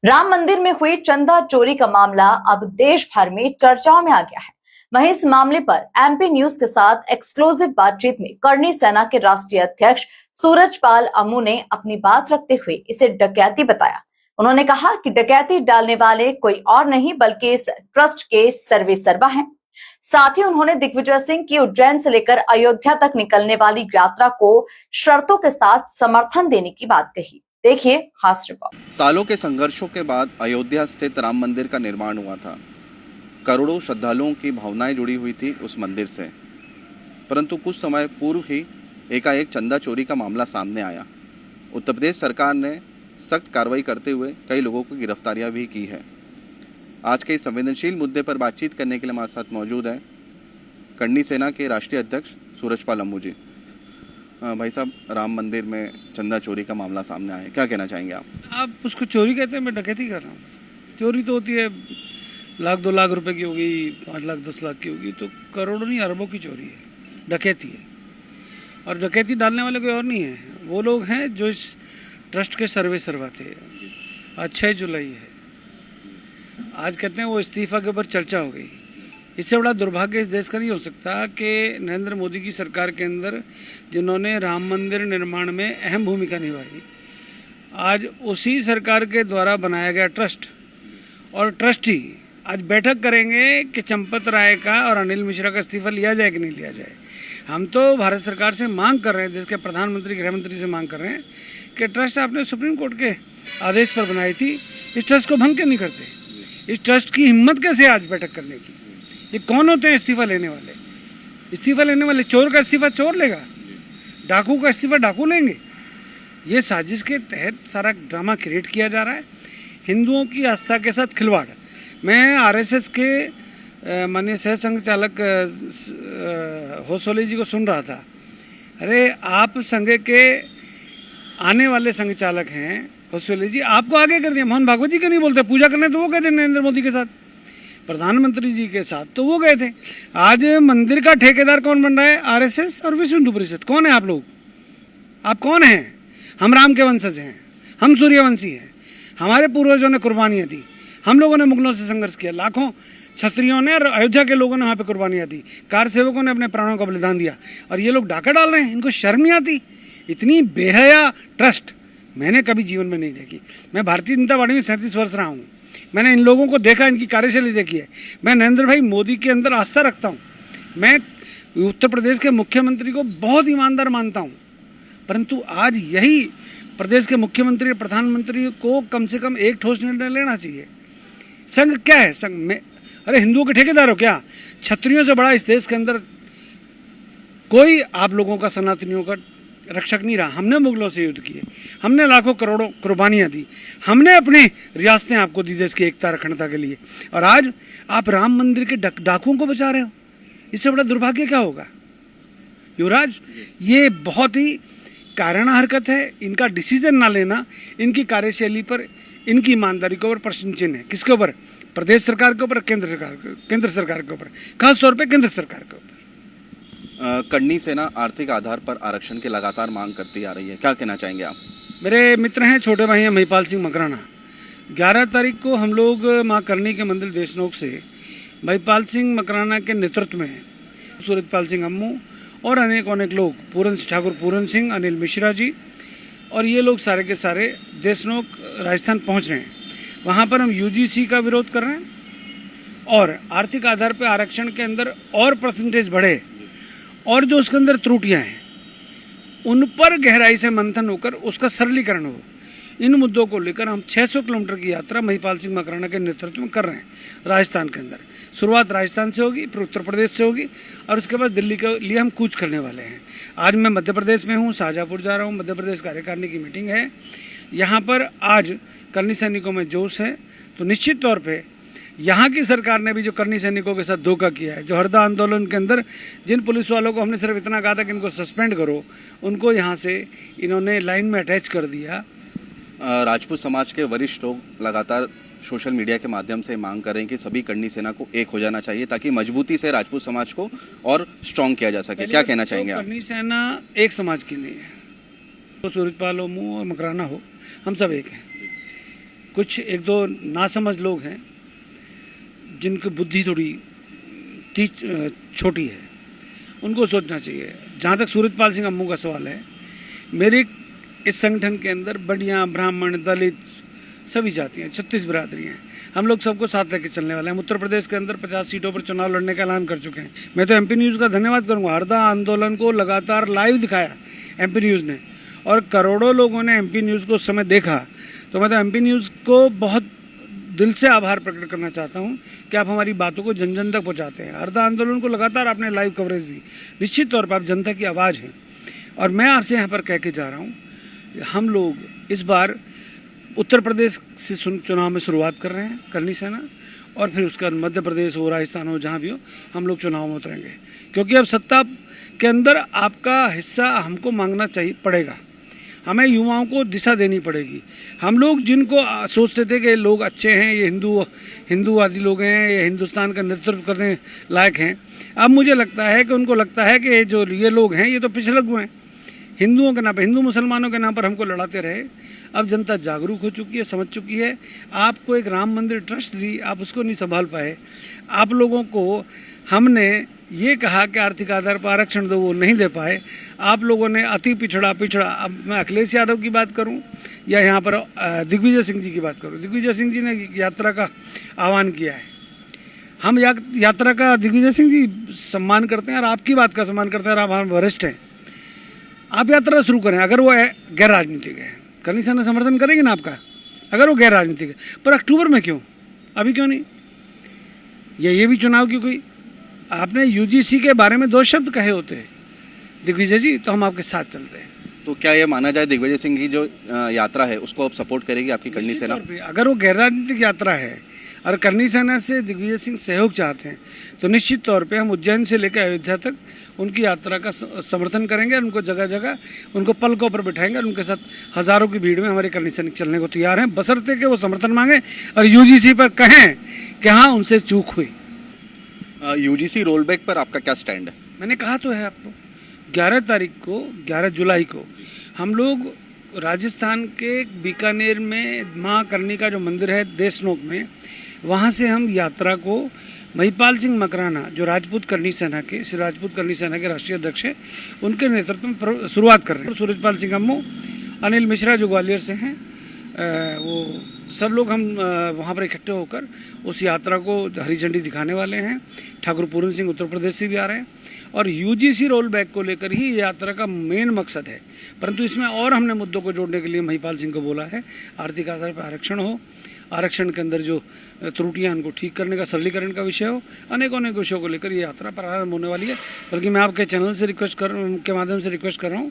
राम मंदिर में हुई चंदा चोरी का मामला अब देश भर में चर्चाओं में आ गया है। वहीं इस मामले पर एमपी न्यूज के साथ एक्सक्लूसिव बातचीत में करनी सेना के राष्ट्रीय अध्यक्ष सूरजपाल अम्मू ने अपनी बात रखते हुए इसे डकैती बताया। उन्होंने कहा कि डकैती डालने वाले कोई और नहीं बल्कि इस ट्रस्ट के सर्वेसर्वा हैं। साथ ही उन्होंने दिग्विजय सिंह की उज्जैन से लेकर अयोध्या तक निकलने वाली यात्रा को शर्तों के साथ समर्थन देने की बात कही। देखिए खास रिपोर्ट। सालों के संघर्षों के बाद अयोध्या स्थित राम मंदिर का निर्माण हुआ था। करोड़ों श्रद्धालुओं की भावनाएं जुड़ी हुई थी उस मंदिर से, परंतु कुछ समय पूर्व ही एकाएक चंदा चोरी का मामला सामने आया। उत्तर प्रदेश सरकार ने सख्त कार्रवाई करते हुए कई लोगों को गिरफ्तारियां भी की है। आज के इस संवेदनशील मुद्दे पर बातचीत करने के लिए हमारे साथ मौजूद हैं करनी सेना के राष्ट्रीय अध्यक्ष सूरजपाल अम्मू जी। भाई साहब, राम मंदिर में चंदा चोरी का मामला सामने आया है, क्या कहना चाहेंगे आप? आप उसको चोरी कहते हैं, मैं डकैती कर रहा हूँ। चोरी तो होती है, लाख 2 लाख रुपए की होगी, 5 लाख 10 लाख की होगी, तो करोड़ों नहीं अरबों की चोरी है, डकैती है। और डकैती डालने वाले कोई और नहीं है, वो लोग हैं जो इस ट्रस्ट के सर्वेसर्वा थे। आज 6 जुलाई है, आज कहते हैं वो इस्तीफा के ऊपर चर्चा हो गई। इससे बड़ा दुर्भाग्य इस देश का नहीं हो सकता कि नरेंद्र मोदी की सरकार के अंदर जिन्होंने राम मंदिर निर्माण में अहम भूमिका निभाई, आज उसी सरकार के द्वारा बनाया गया ट्रस्ट और ट्रस्टी आज बैठक करेंगे कि चंपत राय का और अनिल मिश्रा का इस्तीफा लिया जाए कि नहीं लिया जाए। हम तो भारत सरकार से मांग कर रहे हैं, देश के प्रधानमंत्री गृहमंत्री से मांग कर रहे हैं कि ट्रस्ट आपने सुप्रीम कोर्ट के आदेश पर बनाई थी, इस ट्रस्ट को भंग क्यों नहीं करते? इस ट्रस्ट की हिम्मत कैसे आज बैठक करने की? ये कौन होते हैं इस्तीफा लेने वाले? इस्तीफा लेने वाले, चोर का इस्तीफा चोर लेगा, डाकू का इस्तीफा डाकू लेंगे। ये साजिश के तहत सारा ड्रामा क्रिएट किया जा रहा है, हिंदुओं की आस्था के साथ खिलवाड़। मैं आरएसएस के माननीय सह संघ चालक होसोले जी को सुन रहा था। अरे आप संघ के आने वाले संघ चालक हैं होसोले जी, आपको आगे कर दिया। मोहन भागवत जी क्यों नहीं बोलते? पूजा करने तो वो कहते नरेंद्र मोदी के साथ, प्रधानमंत्री जी के साथ तो वो गए थे। आज मंदिर का ठेकेदार कौन बन रहा है? आरएसएस और विश्व हिंदू परिषद। कौन है आप लोग? आप कौन हैं? हम राम के वंशज हैं, हम सूर्यवंशी हैं, हमारे पूर्वजों ने कुर्बानियाँ दी, हम लोगों ने मुगलों से संघर्ष किया, लाखों क्षत्रियों ने और अयोध्या के लोगों ने वहाँ पे कुर्बानियाँ दी, कार सेवकों ने अपने प्राणों का बलिदान दिया, और ये लोग डाका डाल रहे हैं। इनको शर्म नहीं आती? इतनी बेहया ट्रस्ट मैंने कभी जीवन में नहीं देखी। मैं भारतीय जनता पार्टी में 37 वर्ष रहा हूँ, मैंने इन लोगों को देखा, इनकी कार्यशैली देखी है। मैं नरेंद्र भाई मोदी के अंदर आस्था रखता हूँ, मैं उत्तर प्रदेश के मुख्यमंत्री को बहुत ईमानदार मानता हूँ, परंतु आज यही प्रदेश के मुख्यमंत्री और प्रधानमंत्री को कम से कम एक ठोस निर्णय लेना चाहिए। संघ क्या है? संघ में अरे हिंदुओं के ठेकेदार हो क्या? क्षत्रियों से बड़ा इस देश के अंदर कोई आप लोगों का, सनातनियों का रक्षक नहीं रहा। हमने मुगलों से युद्ध किए, हमने लाखों करोड़ों कुर्बानियाँ दी, हमने अपनी रियासतें आपको दी देश की एकता अखंडता के लिए, और आज आप राम मंदिर के डाकुओं को बचा रहे हो। इससे बड़ा दुर्भाग्य क्या होगा? युवराज, ये बहुत ही कारणा हरकत है। इनका डिसीजन ना लेना, इनकी कार्यशैली पर, इनकी ईमानदारी के ऊपर प्रश्न चिन्ह है। किसके ऊपर? प्रदेश सरकार के ऊपर, केंद्र सरकार के ऊपर, खासतौर पर केंद्र सरकार के ऊपर। करनी सेना आर्थिक आधार पर आरक्षण की लगातार मांग करती आ रही है, क्या कहना चाहेंगे आप? मेरे मित्र हैं, छोटे भाई हैं महिपाल सिंह मकराना। 11 तारीख को हम लोग माँ करनी के मंदिर देशनोक से महिपाल सिंह मकराना के नेतृत्व में सूरजपाल सिंह अम्मू और अनेक लोग, ठाकुर पूरन सिंह, अनिल मिश्रा जी, और ये लोग सारे के सारे देशनोक राजस्थान पहुँच रहे हैं। वहाँ पर हम यूजीसी का विरोध कर रहे हैं और आर्थिक आधार पर आरक्षण के अंदर और परसेंटेज बढ़े और जो उसके अंदर त्रुटियां हैं उन पर गहराई से मंथन होकर उसका सरलीकरण हो। इन मुद्दों को लेकर हम 600 किलोमीटर की यात्रा महिपाल सिंह मकराना के नेतृत्व में कर रहे हैं राजस्थान के अंदर। शुरुआत राजस्थान से होगी, फिर उत्तर प्रदेश से होगी, और उसके बाद दिल्ली के लिए हम कूच करने वाले हैं। आज मैं मध्य प्रदेश में हूँ, शाहजहाँपुर जा रहा हूँ, मध्य प्रदेश कार्यकारिणी की मीटिंग है। यहाँ पर आज करनी सैनिकों में जोश है, तो निश्चित तौर पर यहाँ की सरकार ने भी जो करनी सैनिकों के साथ धोखा किया है, जो हरदा आंदोलन के अंदर जिन पुलिस वालों को हमने सिर्फ इतना कहा था कि इनको सस्पेंड करो, उनको यहाँ से इन्होंने लाइन में अटैच कर दिया। राजपूत समाज के वरिष्ठ लोग लगातार सोशल मीडिया के माध्यम से मांग कर रहे हैं कि सभी करनी सेना को एक हो जाना चाहिए ताकि मजबूती से राजपूत समाज को और स्ट्रॉन्ग किया जा सके, क्या कहना चाहेंगे आप? करनी सेना एक समाज की नहीं है, तो सूरजपाल हो, मुँह और मकराना हो, हम सब एक हैं। कुछ एक दो नासमझ लोग हैं जिनकी बुद्धि थोड़ी छोटी है, उनको सोचना चाहिए। जहाँ तक सूरजपाल सिंह अम्मू का सवाल है, मेरे इस संगठन के अंदर बड़ियाँ, ब्राह्मण, दलित सभी जातियाँ, 36 बिरादरियाँ हैं। हम लोग सबको साथ लेके चलने वाले हैं। उत्तर प्रदेश के अंदर 50 सीटों पर चुनाव लड़ने का ऐलान कर चुके हैं। मैं तो एमपी न्यूज़ का धन्यवाद करूँगा। हरदा आंदोलन को लगातार लाइव दिखाया एमपी न्यूज़ ने, और करोड़ों लोगों ने एमपी न्यूज़ को उस समय देखा। तो मैं तो एमपी न्यूज़ को बहुत दिल से आभार प्रकट करना चाहता हूं कि आप हमारी बातों को जन जन तक पहुंचाते हैं। हरदा आंदोलन को लगातार आपने लाइव कवरेज दी। निश्चित तौर पर आप जनता की आवाज़ हैं, और मैं आपसे यहाँ पर कह के जा रहा हूँ, हम लोग इस बार उत्तर प्रदेश से चुनाव में शुरुआत कर रहे हैं, करनी सेना, और फिर उसके बाद मध्य प्रदेश हो, राजस्थान हो, जहाँ भी हो, हम लोग चुनाव में उतरेंगे। क्योंकि अब सत्ता के अंदर आपका हिस्सा हमको मांगना चाहिए पड़ेगा। हमें युवाओं को दिशा देनी पड़ेगी। हम लोग जिनको सोचते थे कि लोग अच्छे हैं, ये हिंदूवादी लोग हैं, ये हिंदुस्तान का नेतृत्व करने लायक हैं, अब मुझे लगता है कि उनको लगता है कि जो ये लोग हैं ये तो पिछड़े हुए हैं, हिंदुओं के नाम पर, हिंदू मुसलमानों के नाम पर हमको लड़ाते रहे। अब जनता जागरूक हो चुकी है, समझ चुकी है। आपको एक राम मंदिर ट्रस्ट दी, आप उसको नहीं संभाल पाए। आप लोगों को हमने ये कहा कि आर्थिक आधार पर आरक्षण दो, वो नहीं दे पाए। आप लोगों ने अति पिछड़ा। अब मैं अखिलेश यादव की बात करूं या यहाँ पर दिग्विजय सिंह जी की बात करूं, दिग्विजय सिंह जी ने यात्रा का आह्वान किया है। हम यात्रा का दिग्विजय सिंह जी सम्मान करते हैं और आपकी बात का सम्मान करते हैं, और आप वरिष्ठ हैं। आप यात्रा शुरू करें। अगर वो गैर राजनीतिक है, करनी सेना समर्थन करेंगे ना आपका, अगर वो गैर राजनीतिक है। पर अक्टूबर में क्यों, अभी क्यों नहीं? ये भी चुनाव की कोई, आपने यूजीसी के बारे में 2 शब्द कहे होते हैं दिग्विजय जी, तो हम आपके साथ चलते हैं। तो क्या ये माना जाए दिग्विजय सिंह की जो यात्रा है उसको आप सपोर्ट करेगी आपकी करनी सेना? अगर वो गैर राजनीतिक यात्रा है और करनी सेना से दिग्विजय सिंह सहयोग चाहते हैं, तो निश्चित तौर पे हम उज्जैन से लेकर अयोध्या तक उनकी यात्रा का समर्थन करेंगे। उनको जगह जगह उनको पलकों पर बिठाएंगे, और उनके साथ हज़ारों की भीड़ में हमारे करनी सैनिक चलने को तैयार हैं, बशर्ते कि वो समर्थन मांगे और यूजीसी पर कहें कि हाँ उनसे चूक हुई। यूजीसी रोलबैक पर आपका क्या स्टैंड है? मैंने कहा तो है आपको, 11 तारीख को, 11 जुलाई को हम लोग राजस्थान के बीकानेर में माँ करनी का जो मंदिर है देशनोक में, वहाँ से हम यात्रा को महिपाल सिंह मकराना, जो राजपूत करनी सेना के, श्री राजपूत करनी सेना के राष्ट्रीय अध्यक्ष हैं, उनके नेतृत्व में शुरुआत कर रहे हैं। सूरजपाल सिंह अम्मू, अनिल मिश्रा जो ग्वालियर से हैं, वो सब लोग हम वहाँ पर इकट्ठे होकर उस यात्रा को हरी झंडी दिखाने वाले हैं। ठाकुर पूरन सिंह उत्तर प्रदेश से भी आ रहे हैं, और यूजीसी रोल बैक को लेकर ही ये यात्रा का मेन मकसद है। परंतु इसमें और हमने मुद्दों को जोड़ने के लिए महिपाल सिंह को बोला है। आर्थिक आधार पर आरक्षण हो, आरक्षण के अंदर जो त्रुटियां उनको ठीक करने का, सरलीकरण का विषय हो, अनेक विषयों को लेकर ये यात्रा प्रारंभ होने वाली है। बल्कि मैं आपके चैनल से के माध्यम से रिक्वेस्ट कर रहा हूँ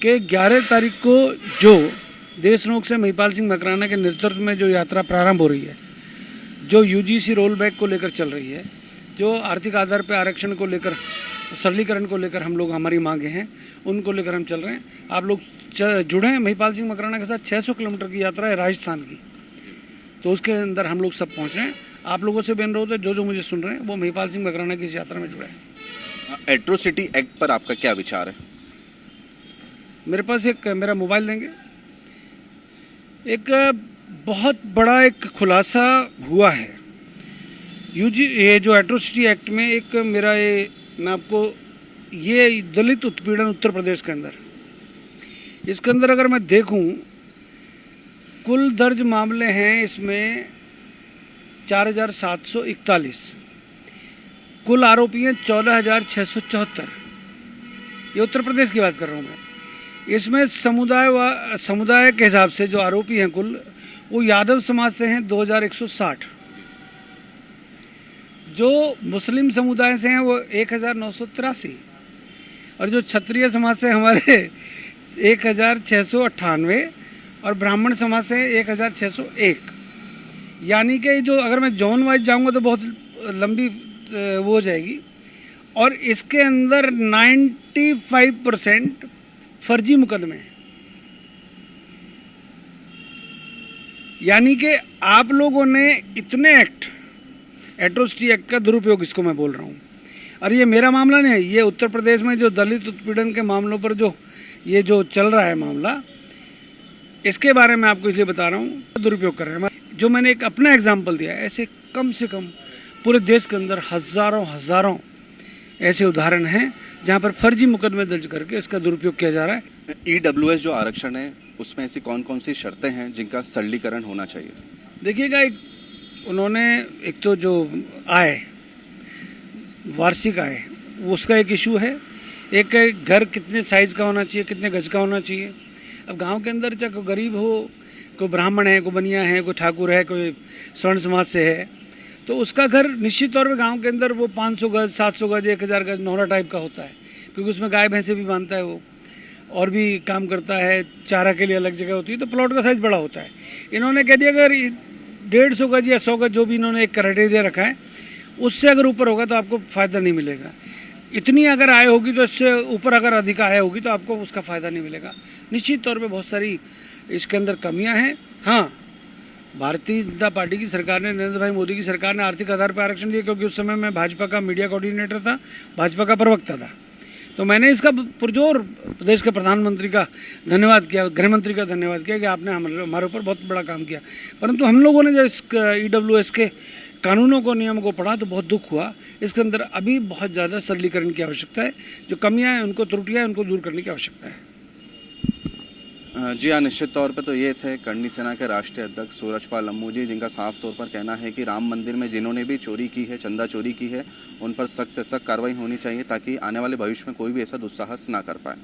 कि 11 तारीख को जो देशनोक से महिपाल सिंह मकराना के नेतृत्व में जो यात्रा प्रारंभ हो रही है, जो यूजीसी रोल बैक को लेकर चल रही है, जो आर्थिक आधार पर आरक्षण को लेकर, सरलीकरण को लेकर हम लोग, हमारी मांगे हैं, उनको लेकर हम चल रहे हैं। आप लोग जुड़े हैं महिपाल सिंह मकराना के साथ। 600 किलोमीटर की यात्रा है राजस्थान की, तो उसके अंदर हम लोग सब पहुँच रहे हैं। आप लोगों से भी अनुरोध है, जो मुझे सुन रहे हैं वो महिपाल सिंह मकराना की इस यात्रा में जुड़े हैं। एट्रोसिटी एक्ट पर आपका क्या विचार है? मेरे पास मेरा मोबाइल देंगे, एक बहुत बड़ा एक खुलासा हुआ है। ये जो एट्रोसिटी एक्ट में एक मेरा मैं आपको ये दलित उत्पीड़न उत्तर प्रदेश के अंदर, इसके अंदर अगर मैं देखूं, कुल दर्ज मामले हैं इसमें 4741, कुल आरोपी हैं 14,674। ये उत्तर प्रदेश की बात कर रहा हूँ मैं। इसमें समुदाय के हिसाब से जो आरोपी हैं कुल, वो यादव समाज से हैं 2160, जो मुस्लिम समुदाय से हैं वो 1983, और जो क्षत्रिय समाज से हमारे 1698, और ब्राह्मण समाज से 1601। यानी कि जो, अगर मैं जोन वाइज जाऊंगा तो बहुत लंबी वो हो जाएगी। और इसके अंदर 95% फर्जी मुकदमे हैं। यानी कि आप लोगों ने इतने एट्रोसिटी एक्ट का दुरुपयोग, इसको मैं बोल रहा हूँ, और ये मेरा मामला नहीं है, ये उत्तर प्रदेश में जो दलित उत्पीड़न के मामलों पर जो चल रहा है मामला, इसके बारे में आपको इसलिए बता रहा हूँ, दुरुपयोग कर रहे हैं। जो मैंने एक अपना एग्जाम्पल दिया है, ऐसे कम से कम पूरे देश के अंदर हज़ारों ऐसे उदाहरण हैं जहाँ पर फर्जी मुकदमे दर्ज करके इसका दुरुपयोग किया जा रहा है। ईडब्ल्यूएस जो आरक्षण है उसमें ऐसी कौन कौन सी शर्तें हैं जिनका सरलीकरण होना चाहिए? देखिएगा, उन्होंने एक तो जो आय, वार्षिक आय, उसका एक इशू है। एक है घर कितने साइज़ का होना चाहिए, कितने गज का होना चाहिए। अब गांव के अंदर चाहे कोई गरीब हो, कोई ब्राह्मण है, कोई बनिया है, कोई ठाकुर है, कोई स्वर्ण समाज से है, तो उसका घर निश्चित तौर पे गांव के अंदर वो 500 गज, 700 गज, 1000 गज नौरा टाइप का होता है, क्योंकि उसमें गाय भैंसे भी बांधता है वो, और भी काम करता है, चारा के लिए अलग जगह होती है, तो प्लॉट का साइज़ बड़ा होता है। इन्होंने कह दिया अगर 150 गज या 100 गज, जो भी इन्होंने एक क्राइटेरिया रखा है, उससे अगर ऊपर होगा तो आपको फ़ायदा नहीं मिलेगा। इतनी अगर आय होगी तो इससे ऊपर अगर अधिक आय होगी तो आपको उसका फ़ायदा नहीं मिलेगा। निश्चित तौर पे बहुत सारी इसके अंदर कमियां हैं। हाँ, भारतीय जनता पार्टी की सरकार ने, नरेंद्र भाई मोदी की सरकार ने आर्थिक आधार पर आरक्षण दिया, क्योंकि उस समय मैं भाजपा का मीडिया कोऑर्डिनेटर था, भाजपा का प्रवक्ता था, तो मैंने इसका पुरजोर प्रदेश के प्रधानमंत्री का धन्यवाद किया, गृह मंत्री का धन्यवाद किया कि आपने हमारे ऊपर बहुत बड़ा काम किया। परंतु हम लोगों ने जब इस ईडब्ल्यूएस के कानूनों को, नियमों को पढ़ा तो बहुत दुख हुआ। इसके अंदर अभी बहुत ज़्यादा सरलीकरण की आवश्यकता है। जो कमियां हैं, उनको, त्रुटियां हैं, उनको दूर करने की आवश्यकता है। जी हाँ, निश्चित तौर पे तो ये थे करनी सेना के राष्ट्रीय अध्यक्ष सूरजपाल अम्मू जी, जिनका साफ तौर पर कहना है कि राम मंदिर में जिन्होंने भी चोरी की है, चंदा चोरी की है, उन पर सख्त से सख्त कार्रवाई होनी चाहिए ताकि आने वाले भविष्य में कोई भी ऐसा दुस्साहस ना कर पाए।